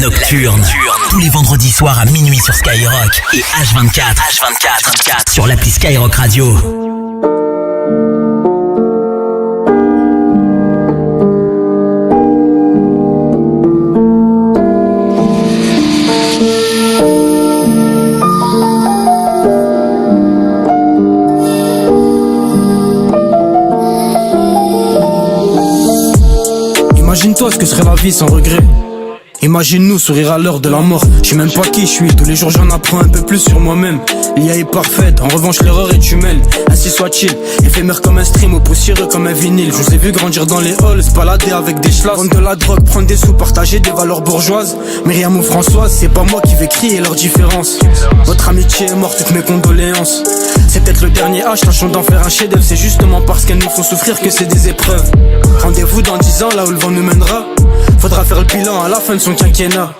Nocturne. Tous les vendredis soirs à minuit sur Skyrock et H24 sur l'appli Skyrock Radio. Imagine-toi ce que serait la vie sans regret. Imagine-nous sourire à l'heure de la mort. Je sais même pas qui je suis, tous les jours j'en apprends un peu plus sur moi-même. L'IA est parfaite, en revanche l'erreur est humaine. Ainsi soit-il, éphémère comme un stream ou poussiéreux comme un vinyle. Je vous ai vu grandir dans les halls, se balader avec des schlass, vendre de la drogue, prendre des sous, partager des valeurs bourgeoises. Myriam ou Françoise, c'est pas moi qui vais crier leur différence. Votre amitié est morte, toutes mes condoléances. C'est peut-être le dernier H, tâchons d'en faire un chef-d'œuvre. C'est justement parce qu'elles nous font souffrir que c'est des épreuves. Rendez-vous dans 10 ans, là où le vent nous mènera. Faudra faire le bilan à la fin de son quinquennat.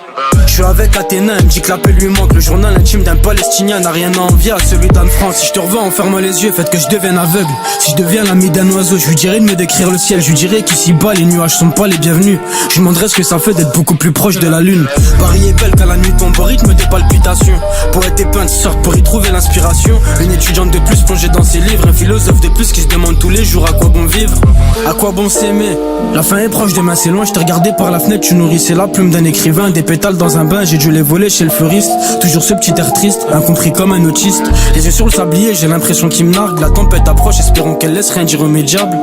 Je suis avec Athéna, elle me dit que la paix lui manque. Le journal intime d'un Palestinien n'a rien à envier à celui d'Anne France. Si je te revois en fermant les yeux, faites que je devienne aveugle. Si je deviens l'ami d'un oiseau, je lui dirais de me décrire le ciel. Je lui dirais qu'ici-bas les nuages sont pas les bienvenus. Je lui demanderais ce que ça fait d'être beaucoup plus proche de la lune. Paris est belle quand la nuit tombe au rythme des palpitations. Poète et peintre sortent pour y trouver l'inspiration. Une étudiante de plus plongée dans ses livres. Un philosophe de plus qui se demande tous les jours à quoi bon vivre. À quoi bon s'aimer. La fin est proche, demain c'est loin. Je t'ai regardé par la fenêtre, tu nourrissais la plume d'un écrivain. Des pétales dans un bain, j'ai dû les voler chez le fleuriste. Toujours ce petit air triste, incompris comme un autiste. Les yeux sur le sablier, j'ai l'impression qu'il me nargue. La tempête approche, espérons qu'elle laisse rien d'irrémédiable.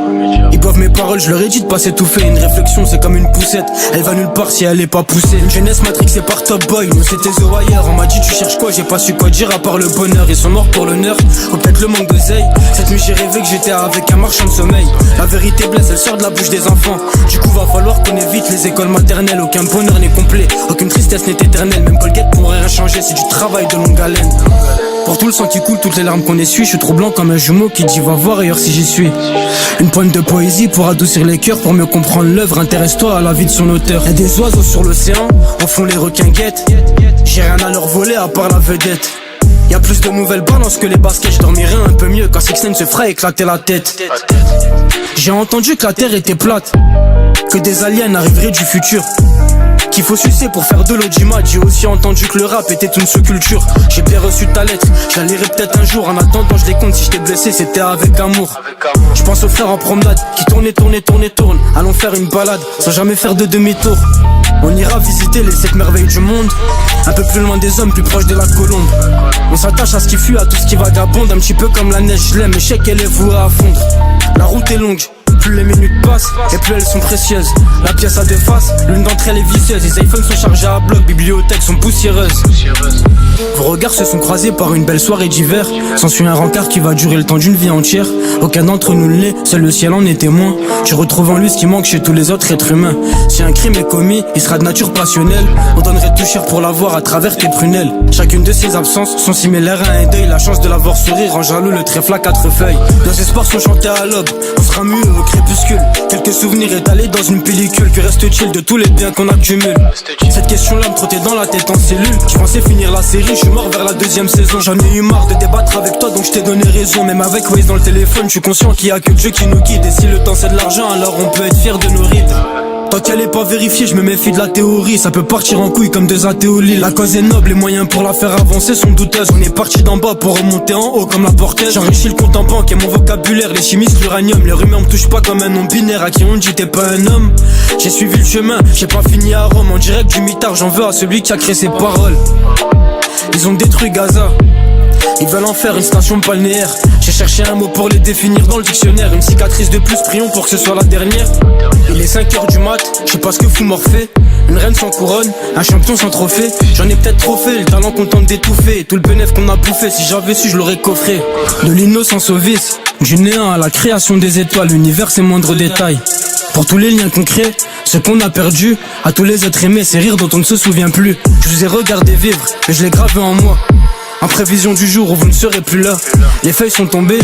Ils boivent mes paroles, je leur ai dit de pas s'étouffer. Une réflexion c'est comme une poussette, elle va nulle part si elle est pas poussée. Une jeunesse matrixée par Top Boy, nous c'était The Wire. On m'a dit tu cherches quoi, j'ai pas su quoi dire à part le bonheur. Ils sont morts pour l'honneur, ou peut-être le manque d'oseille. Cette nuit j'ai rêvé que j'étais avec un marchand de sommeil. La vérité blesse, elle sort de la bouche des enfants. Du coup va falloir qu'on évite les écoles maternelles. Aucun bonheur n'est complet, aucune tristesse n'est éternelle. Même Colgate pourrait rien changer, c'est du travail de longue haleine. Pour tout le sang qui coule, toutes les larmes qu'on essuie, je suis trop blanc comme un jumeau qui dit va voir ailleurs si j'y suis. Une pointe de poésie pour adoucir les cœurs, pour mieux comprendre l'œuvre, intéresse-toi à la vie de son auteur. Y'a des oiseaux sur l'océan, au fond les requins guettent. J'ai rien à leur voler à part la vedette. Y'a plus de nouvelles balances que les baskets, je dormirais un peu mieux quand 6ix9ine se ferait éclater la tête. J'ai entendu que la terre était plate, que des aliens arriveraient du futur, qu'il faut sucer pour faire de l'audimat. J'ai aussi entendu que le rap était une sous-culture. J'ai bien reçu ta lettre, je la lirai peut-être un jour. En attendant je décompte, si je t'ai blessé c'était avec amour. Je pense aux frères en promenade qui tournent. Allons faire une balade sans jamais faire de demi-tour. On ira visiter les 7 merveilles du monde, un peu plus loin des hommes, plus proche de la colombe. On s'attache à ce qui fuit, à tout ce qui vagabonde. Un petit peu comme la neige, je l'aime, mais je sais qu'elle est vouée à fondre. La route est longue, plus les minutes passent et plus elles sont précieuses. La pièce a deux faces, l'une d'entre elles est vicieuse. Les iPhones sont chargés à bloc, bibliothèques sont poussiéreuses. Vos regards se sont croisés par une belle soirée d'hiver. S'ensuit un rencard qui va durer le temps d'une vie entière. Aucun d'entre nous ne l'est, seul le ciel en est témoin. Tu retrouves en lui ce qui manque chez tous les autres êtres humains. Si un crime est commis, il sera de nature passionnelle. On donnerait tout cher pour l'avoir à travers tes prunelles. Chacune de ses absences sont similaires à un deuil. La chance de l'avoir sourire en jaloux le trèfle à 4 feuilles. Nos espoirs sont chantés à l'aube, on sera muet au crépuscule. Quelques souvenirs étalés dans une pellicule. Que reste-t-il de tous les biens qu'on accumule? Cette question-là me trottait dans la tête en cellule. Je pensais finir la série, je suis mort vers la 2e saison. J'en ai eu marre de débattre avec toi, donc je t'ai donné raison. Même avec Waze dans le téléphone, je suis conscient qu'il y a que Dieu qui nous guide. Et si le temps c'est de l'argent, alors on peut être fier de nos rides. Tant qu'elle est pas vérifiée, je me méfie de la théorie. Ça peut partir en couille comme deux athées au lit. La cause est noble, les moyens pour la faire avancer sont douteuses. On est parti d'en bas pour remonter en haut comme la portaise. J'enrichis le compte en banque et mon vocabulaire. Les chimistes, l'uranium, les rumeurs me touchent pas comme un nom binaire à qui on dit t'es pas un homme. J'ai suivi le chemin, j'ai pas fini à Rome. En direct du mitard, j'en veux à celui qui a créé ses paroles. Ils ont détruit Gaza, ils veulent en faire une station balnéaire. J'ai cherché un mot pour les définir dans le dictionnaire. Une cicatrice de plus, prions pour que ce soit la dernière. Il est 5h du mat, je sais pas ce que fout Morphée. Une reine sans couronne, un champion sans trophée. J'en ai peut-être trop fait, le talent qu'on tente d'étouffer. Tout le bénéf qu'on a bouffé, si j'avais su je l'aurais coffré. De l'innocence au vice, du néant à la création des étoiles. L'univers c'est moindre détail. Pour tous les liens qu'on crée, ce qu'on a perdu, à tous les êtres aimés, ces rires dont on ne se souvient plus. Je vous ai regardé vivre, et je l'ai gravé en moi. En prévision du jour où vous ne serez plus là. Les feuilles sont tombées,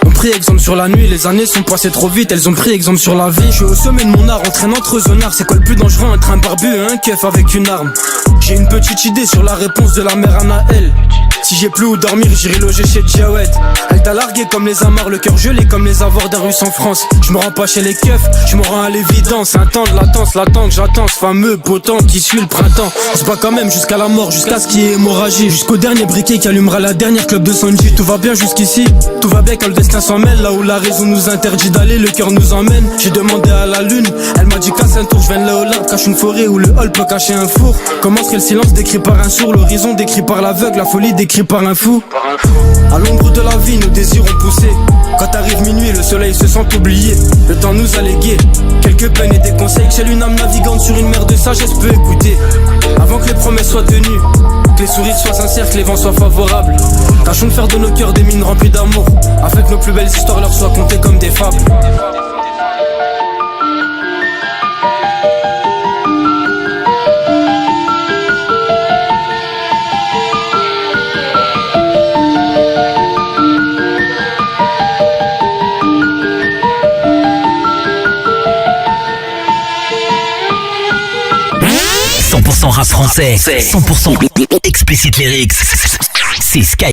on pris exemple sur la nuit. Les années sont passées trop vite, elles ont pris exemple sur la vie. Je suis au sommet de mon art, on traîne entre zonards. C'est quoi le plus dangereux, entre un barbu et un keuf avec une arme? J'ai une petite idée sur la réponse de la mère Anaël. Si j'ai plus où dormir, j'irai loger chez Djawed. Elle t'a largué comme les amarres, le cœur gelé comme les avoirs d'un russe en France. Je me rends pas chez les keufs, je me rends à l'évidence. Un temps de latence, l'attends que j'attends, ce fameux beau temps qui suit le printemps. On se bat quand même jusqu'à la mort, jusqu'à ce qu'il y ait hémorragie. Jusqu'au dernier briquet qui allumera la dernière club de Sanji. Tout va bien jusqu'ici, tout va bien quand le destin s'en mêle. Là où la raison nous interdit d'aller, le cœur nous emmène. J'ai demandé à la lune, elle m'a dit casse un tour. Je viens de là au large, cache une forêt où le hall peut cacher un four. Comment serait le silence décrit par un sourd, l'horizon décrit par l'aveugle, la folie décrit par un fou. À l'ombre de la vie, nos désirs ont poussé. Quand arrive minuit, le soleil se sent oublié. Le temps nous a légué quelques peines et des conseils que seule une âme navigante sur une mer de sagesse peut écouter. Avant que les promesses soient tenues, que les sourires soient sincères, que les vents soient favorables. Tâchons de faire de nos cœurs des mines remplies d'amour, afin que nos plus belles histoires leur soient contées comme des fables. 100% rap français, 100% explicit lyrics, c'est Sky.